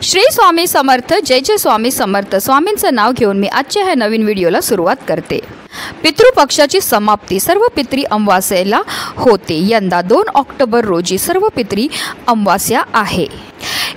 श्री स्वामी समर्थ, जय जय स्वामी समर्थ। स्वामींचं नाव घेऊन मी आजच्या ह्या नवीन व्हिडिओला सुरुवात करते। पितृपक्षाची समाप्ती सर्व पितरी अमावास्येला होते। यंदा 2 ऑक्टोबर रोजी सर्व पितरी अमावास्या आहे।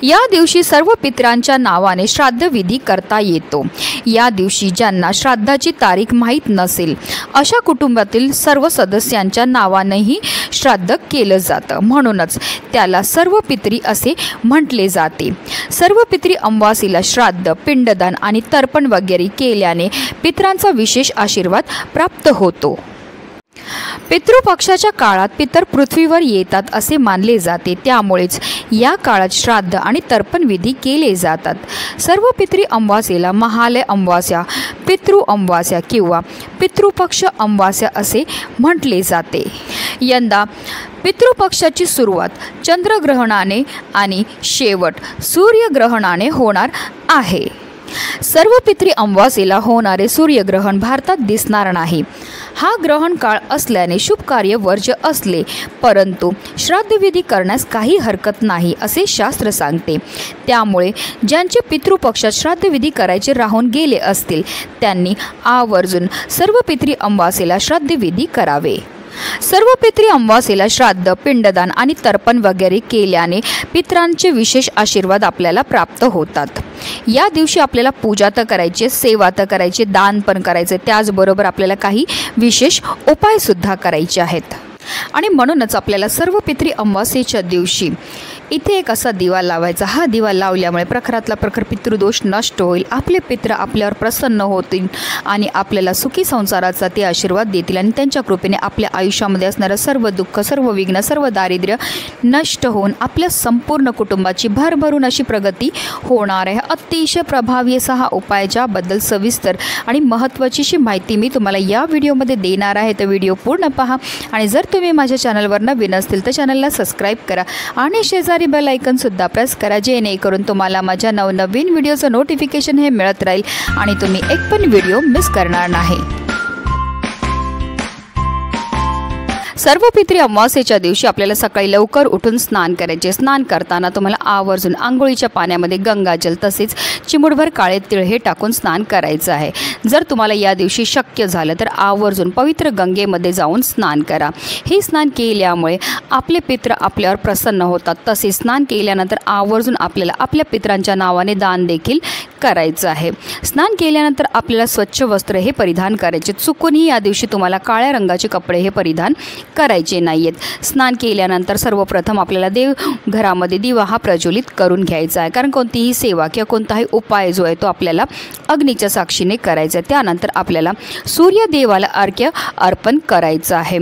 या दिवशी सर्व पितरांच्या नावाने श्राद्ध विधी करता येतो। या दिवशी ज्यांना श्राद्धाची तारीख माहीत नसेल अशा कुटुंबातील सर्व सदस्यांच्या नावानेही श्राद्ध केलं जातं, म्हणूनच त्याला सर्व पितरी असे म्हटले जाते। सर्व पितरी अमावास्येला श्राद्ध, पिंडदान आणि तर्पण वगैरे केल्याने पितरांचा विशेष आशीर्वाद प्राप्त होतो। पितृपक्षाच्या काळात पितर पृथ्वीवर येतात असे मानले जाते, त्यामुळेच या काळात श्राद्ध आणि तर्पण विधी केले जातात। सर्व पितरी अमावास्येला महालय अमावास्या, पितृ अमावास्या किंवा पितृपक्ष अमावास्या असे म्हटले जाते। यंदा पितृपक्षाची सुरुवात चंद्रग्रहणाने आणि शेवट सूर्यग्रहणाने होणार आहे। सर्व पितरी अमावास्येला होणारे सूर्यग्रहण भारतात दिसणार नाही। हा ग्रहण काळ असल्याने शुभ कार्य वर्ज्य असले, परंतु श्राद्धविधी करण्यास काही हरकत नाही असे शास्त्र सांगते। त्यामुळे ज्यांचे पितृपक्षात श्राद्धविधी करायचे राहून गेले असतील त्यांनी आवर्जून सर्व पितरी अमावास्येला श्राद्धविधी करावे। सर्व पितरी अमावास्येला श्राद्ध, पिंडदान आणि तर्पण वगैरे केल्याने पितरांचे विशेष आशीर्वाद आपल्याला प्राप्त होतात। या दिवशी आपल्याला पूजा तर करायची, सेवा तर करायची, दान पण करायचे, त्याचबरोबर आपल्याला काही विशेष उपायसुद्धा करायचे आहेत। आणि म्हणूनच आपल्याला सर्व पितरी अमावास्येच्या दिवशी इथे एक असा दिवा लावायचा। हा दिवा लावल्यामुळे प्रखरातला प्रखर पितृदोष नष्ट होईल, आपले पित्र आपल्यावर प्रसन्न होतील आणि आपल्याला सुखी संसाराचा ते आशीर्वाद देतील आणि त्यांच्या कृपेने आपल्या आयुष्यामध्ये असणारं सर्व दुःख, सर्व विघ्न, सर्व दारिद्र्य नष्ट होऊन आपल्या संपूर्ण कुटुंबाची भरभरून अशी प्रगती होणार आहे। अतिशय प्रभावी असा हा उपाय, ज्याबद्दल सविस्तर आणि महत्त्वाची माहिती मी तुम्हाला या व्हिडिओमध्ये देणार आहे, तर व्हिडिओ पूर्ण पहा। आणि जर तुम्ही माझ्या चॅनलवर नवीन असतील तर चॅनलला सबस्क्राईब करा आणि शेजारी बेल आयकॉन सुद्धा प्रेस करा, जेणेकरून तुम्हाला माझ्या नवनवीन व्हिडिओचं नोटिफिकेशन हे मिळत राहील आणि तुम्ही एक पण व्हिडिओ मिस करणार नाही। सर्व पितरी अमावास्येच्या दिवशी आपल्याला सकाळी लवकर उठून स्नान करायचे। स्नान करताना तुम्हाला आवर्जून आंघोळीच्या पाण्यामध्ये गंगाजल तसेच चिमूटभर काळे तीळ हे टाकून स्नान करायचं आहे। जर तुम्हाला या दिवशी शक्य झालं तर आवर्जून पवित्र गंगेमध्ये जाऊन स्नान करा। हे स्नान केल्यामुळे आपले पित्र आपल्यावर प्रसन्न होतात। तसेच स्नान केल्यानंतर आवर्जून आपल्याला आपल्या पितरांच्या नावाने दान देखील करायचं आहे। स्नान केल्यानंतर आपल्याला स्वच्छ वस्त्र हे परिधान करायचे। चुकूनही या दिवशी तुम्हाला काळ्या रंगाचे कपडे हे परिधान करायचे नाहीयेत। स्नान केल्यानंतर सर्वप्रथम आपल्याला देवघरामध्ये दिवा हा प्रज्वलित करून घ्यायचा आहे, कारण कोणतीही सेवा किंवा कोणताही उपाय जो आहे तो आपल्याला अग्नीच्या साक्षीने करायचा आहे। त्यानंतर आपल्याला सूर्यदेवाला अर्घ्य अर्पण करायचं आहे।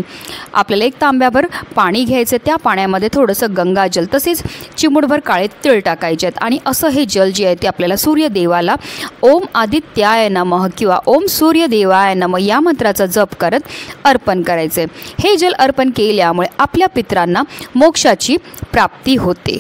आपल्याला एक तांब्याभर पाणी घ्यायचं, त्या पाण्यामध्ये थोडंसं गंगाजल तसेच चिमूटभर काळे तीळ टाकायचे आहेत आणि असं हे जल जे आहे ते आपल्याला सूर्यदेवाला ओम आदित्याय नमः किंवा ओम सूर्यदेवाय नमः या मंत्राचा जप करत अर्पण करायचे। हे जल अर्पण केल्यामुळे आपल्या पितरांना मोक्षाची प्राप्ती होते।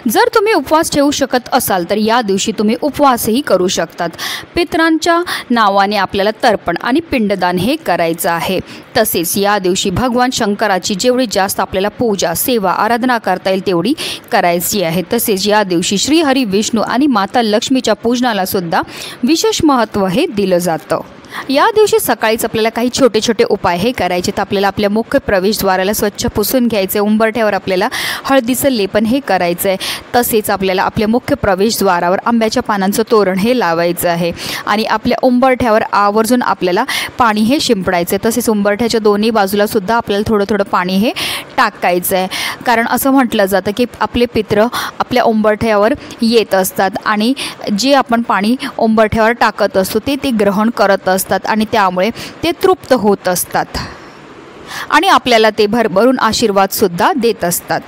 जर तुम्ही उपवास ठेवू शकत असाल तर या दिवशी तुम्ही उपवासही करू शकतात। पितरांच्या नावाने आपल्याला तर्पण आणि पिंडदान हे करायचं आहे। तसेच या दिवशी भगवान शंकराची जेवढी जास्त आपल्याला पूजा, सेवा, आराधना करता येईल तेवढी करायची आहे। तसेच या दिवशी श्री हरी विष्णू आणि माता लक्ष्मीच्या पूजनाला सुद्धा विशेष महत्त्व हे दिलं जातं। या दिवशी सकाळीच आपल्याला काही छोटे छोटे उपाय हे करायचे। तर आपल्याला आपल्या मुख्य प्रवेशद्वाराला स्वच्छ पुसून घ्यायचे, उंबरठ्यावर आपल्याला हळदीचं लेपन हे करायचं आहे। तसेच आपल्याला आपल्या मुख्य प्रवेशद्वारावर आंब्याच्या पानांचं तोरण हे लावायचं आहे आणि आपल्या उंबरठ्यावर आवर्जून आपल्याला पाणी हे शिंपडायचं आहे। तसेच उंबरठ्याच्या दोन्ही बाजूला सुद्धा आपल्याला थोडं थोडं पाणी हे टाकायचं आहे, कारण असं म्हटलं जातं की आपले पित्र आपल्या उंबरठ्यावर येत असतात आणि जे आपण पाणी उंबरठ्यावर टाकत असतो ते ग्रहण करत असतात आणि त्यामुळे ते तृप्त होत असतात आणि आपल्याला ते भरभरून आशीर्वाद सुद्धा देत असतात।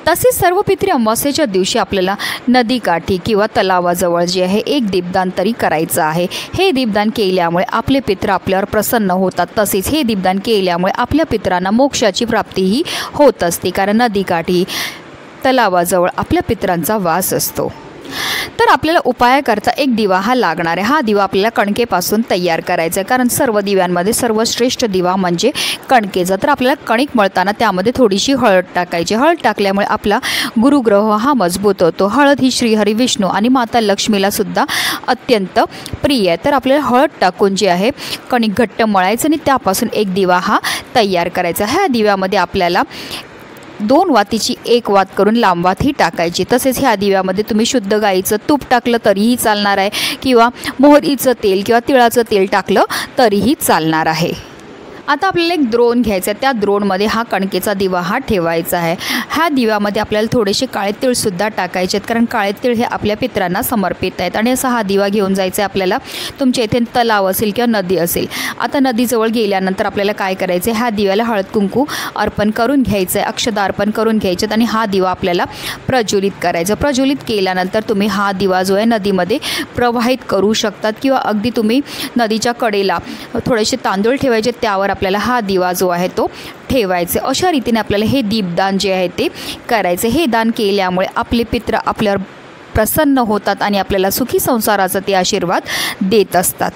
तसेच सर्व पितरी अमावास्येच्या दिवशी आपल्याला नदीकाठी किंवा तलावाजवळ जे आहे एक दीपदान तरी करायचं आहे। हे दीपदान केल्यामुळे आपले पित्र आपल्यावर प्रसन्न होतात। तसेच हे दीपदान केल्यामुळे आपल्या पितरांना मोक्षाची प्राप्तीही होत असते, कारण नदीकाठी तलावाजवळ आपल्या पितरांचा वास असतो। तर आपल्याला उपायाकरता एक दिवा हा लागणार आहे। हा दिवा आपल्याला कणकेपासून तयार करायचा आहे, कारण सर्व दिव्यांमध्ये सर्वश्रेष्ठ दिवा म्हणजे कणकेचा। तर आपल्याला कणिक मळताना त्यामध्ये थोडीशी हळद टाकायची। हळद टाकल्यामुळे आपला गुरुग्रह हा मजबूत होतो। हळद ही श्रीहरी विष्णू आणि माता लक्ष्मीला सुद्धा अत्यंत प्रिय आहे। तर आपल्याला हळद टाकून जे आहे कणिक घट्ट मळायचं आणि त्यापासून एक दिवा हा तयार करायचा। ह्या दिव्यामध्ये आपल्याला 2 वातीची 1 वात करून लांब वात ही टाकायची। तसेच ह्या दिव्यामध्ये तुम्ही शुद्ध गाईचं तूप टाकलं तरीही चालणार आहे, किंवा मोहरीचं तेल किंवा तिळाचं तेल टाकलं तरीही चालणार आहे। आता आपल्याला एक द्रोण घ्यायचा आहे। त्या द्रोणमध्ये हा कणकेचा दिवा हा ठेवायचा आहे। ह्या दिव्यामध्ये आपल्याला थोडेसे काळे तीळसुद्धा टाकायचे आहेत, कारण काळे तीळ हे आपल्या पितरांना समर्पित आहेत। आणि असा हा दिवा घेऊन जायचा आहे आपल्याला। तुमच्या इथे तलाव असेल किंवा नदी असेल, आता नदीजवळ गेल्यानंतर आपल्याला काय करायचं आहे, ह्या दिव्याला हळद कुंकू अर्पण करून घ्यायचं आहे, अक्षता अर्पण करून घ्यायचे आणि हा दिवा आपल्याला प्रज्वलित करायचा। प्रज्वलित केल्यानंतर तुम्ही हा दिवा जो आहे नदीमध्ये प्रवाहित करू शकतात, किंवा अगदी तुम्ही नदीच्या कडेला थोडेसे तांदूळ ठेवायचे, त्यावर आपल्याला हा दिवा जो आहे तो ठेवायचे। अशा रीतीने आपल्याला हे दीपदान जे आहे ते करायचे। हे दान केल्यामुळे आपले पित्र आपल्यावर प्रसन्न होतात आणि आपल्याला सुखी संसाराचा ते आशीर्वाद देत असतात।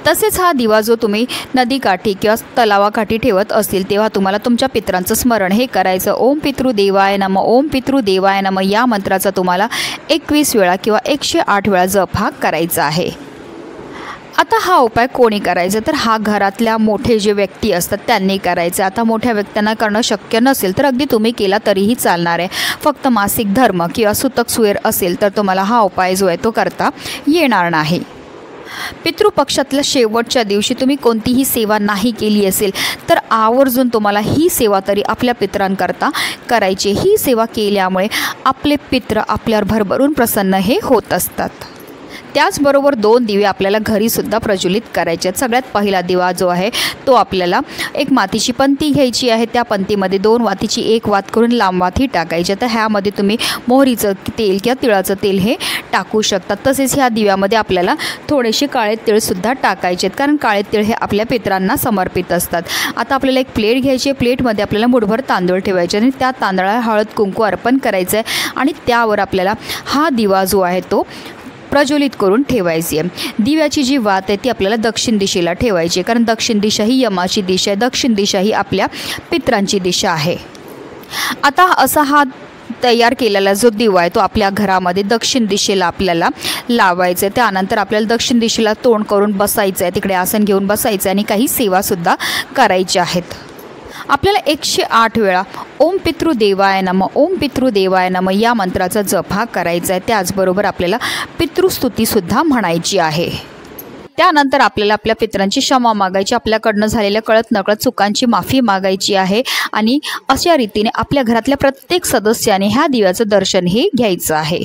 तसेच हा दिवा जो तुम्ही नदीकाठी किंवा तलावाकाठी ठेवत असतील तेव्हा तुम्हाला तुमच्या पितरांचं स्मरण हे करायचं। ओम पितृदेवाय नमः, ओम पितृदेवाय नमः या मंत्राचा तुम्हाला 21 वेळा किंवा 108 वेळा जप हा करायचा आहे। आता हा उपाय कोणी करायचा, तर हा घरातल्या मोठे जे व्यक्ती असतात त्यांनी करायचं। आता मोठ्या व्यक्तींना करणं शक्य नसेल तर अगदी तुम्ही केला तरीही चालणार आहे। फक्त मासिक धर्म किंवा सुतक सुएर असेल तर तुम्हाला हा उपाय जो आहे तो करता येणार नाही। पितृपक्षातल्या शेवटच्या दिवशी तुम्ही कोणतीही सेवा नाही केली असेल तर आवर्जून तुम्हाला ही सेवा तरी आपल्या पितरांकरता करायची। ही सेवा केल्यामुळे आपले पित्र आपल्यावर भरभरून प्रसन्न हे होत असतात। त्याचबरोबर 2 दिवे आपल्याला घरीसुद्धा प्रज्वलित करायचे आहेत। सगळ्यात पहिला दिवा जो आहे तो आपल्याला एक मातीची पंती घ्यायची आहे। त्या पंतीमध्ये 2 वातीची 1 वात करून लांब वात ही टाकायची। तर ह्यामध्ये तुम्ही मोहरीचं तेल किंवा तिळाचं तेल हे टाकू शकता। तसेच ह्या दिव्यामध्ये आपल्याला थोडेसे काळे तीळसुद्धा टाकायचे आहेत, कारण काळे तीळ हे आपल्या पितरांना समर्पित असतात। आता आपल्याला एक प्लेट घ्यायची आहे। प्लेटमध्ये आपल्याला मुठभर तांदूळ ठेवायचे आणि त्या तांदळाला हळद कुंकू अर्पण करायचं आहे आणि त्यावर आपल्याला हा दिवा जो आहे तो प्रज्वलित करून ठेवायची आहे। दिव्याची जी वात आहे ती आपल्याला दक्षिण दिशेला ठेवायची आहे, कारण दक्षिण दिशा ही यमाची दिशा आहे, दक्षिण दिशा ही आपल्या पितरांची दिशा आहे। आता असा हा तयार केलेला जो दिवा आहे तो आपल्या घरामध्ये दक्षिण दिशेला आपल्याला लावायचा आहे। त्यानंतर आपल्याला दक्षिण दिशेला तोंड करून बसायचं आहे, तिकडे आसन घेऊन बसायचं आहे आणि काही सेवासुद्धा करायच्या आहेत। आपल्याला 108 वेळा ओम पितृदेवाय नमः, ओम पितृदेवाय नमः या मंत्राचा जप हा करायचा आहे। त्याचबरोबर आपल्याला पितृस्तुतीसुद्धा म्हणायची आहे। त्यानंतर आपल्याला आपल्या पितरांची क्षमा मागायची, आपल्याकडनं झालेल्या कळत नकळत चुकांची माफी मागायची आहे आणि अशा रीतीने आपल्या घरातल्या प्रत्येक सदस्याने ह्या दिव्याचं दर्शन हे घ्यायचं आहे।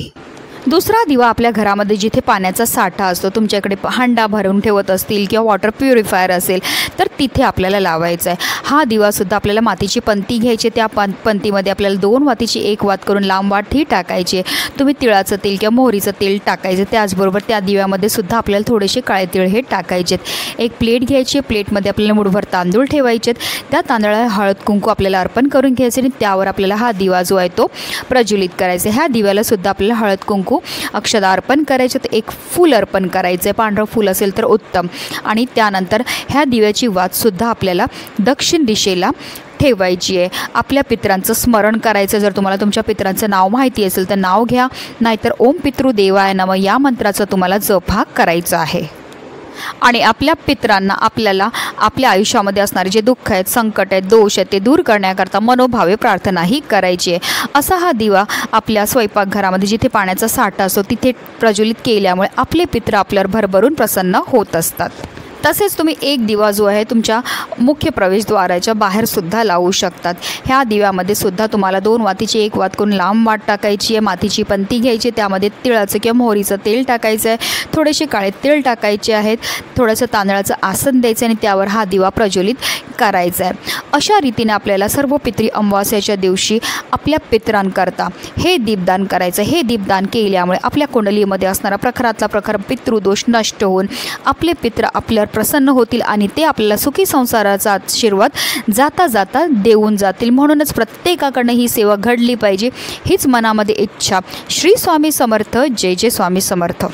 दुसरा दिवा आपल्या घरामध्ये जिथे पाण्याचा साठा असतो, तुमच्याकडे हांडा भरून ठेवत असतील किंवा वॉटर प्युरिफायर असेल तर तिथे आपल्याला लावायचा आहे। हा दिवासुद्धा आपल्याला मातीची पंती घ्यायची, त्या पंतीमध्ये आपल्याला 2 वातीची 1 वात करून लांब वात ही टाकायची आहे। तुम्ही तिळाचं तेल किंवा मोहरीचं तेल टाकायचं। त्याचबरोबर त्या दिव्यामध्ये सुद्धा आपल्याला थोडेसे काळे तीळ हे टाकायचे आहेत। एक प्लेट घ्यायची, प्लेटमध्ये आपल्याला मुठभर तांदूळ ठेवायचे आहेत, त्या तांदळाला हळद कुंकू आपल्याला अर्पण करून घ्यायचे आणि त्यावर आपल्याला हा दिवा जो आहे तो प्रज्वलित करायचा। ह्या दिव्याला सुद्धा आपल्याला हळद कुंकू अक्षता अर्पण करायचं, तर एक फूल अर्पण करायचं आहे, पांढरं फूल असेल तर उत्तम। आणि त्यानंतर ह्या दिव्याची वातसुद्धा आपल्याला दक्षिण दिशेला ठेवायची आहे। आपल्या पितरांचं स्मरण करायचं। जर तुम्हाला तुमच्या पितरांचं नाव माहिती असेल तर नाव घ्या, नाहीतर ओम पितृदेवाय नमः या मंत्राचा तुम्हाला जप हा करायचा आहे। आणि आपल्या पितरांना आपल्याला आपल्या आयुष्यामध्ये असणारे जे दुःख आहेत, संकट आहेत, दोष आहेत ते दूर करण्याकरता मनोभावे प्रार्थनाही करायची आहे। असा हा दिवा आपल्या स्वयंपाकघरामध्ये जिथे पाण्याचा साठा असतो तिथे प्रज्वलित केल्यामुळे आपले पित्र आपल्यावर भरभरून प्रसन्न होत असतात। तसेच तुम्ही एक दिवा जो आहे तुमच्या मुख्य प्रवेशद्वाराच्या बाहेरसुद्धा लावू शकतात। ह्या दिव्यामध्ये सुद्धा तुम्हाला 2 वातीची 1 वात करून लांब वात टाकायची आहे, मातीची पंती घ्यायची, त्यामध्ये तिळाचं किंवा मोहरीचं तेल टाकायचं आहे, थोडेसे काळे तीळ टाकायचे आहेत, थोडंसं तांदळाचं आसन द्यायचं आणि त्यावर हा दिवा प्रज्वलित करायचा आहे। अशा रीतीने आपल्याला सर्व पितरी अमावास्येच्या दिवशी आपल्या पितरांकरता हे दीपदान करायचं। हे दीपदान केल्यामुळे आपल्या कुंडलीमध्ये असणारा प्रखरातला प्रखर पितृदोष नष्ट होऊन आपले पित्र आपल्यावर प्रसन्न होतील आणि ते आपल्याला सुखी संसाराचा आशीर्वाद जाता जाता देऊन जातील. म्हणूनच प्रत्येकाकडनं ही सेवा घडली पाहिजे हीच मनामध्ये इच्छा. श्री स्वामी समर्थ. जय जय स्वामी समर्थ.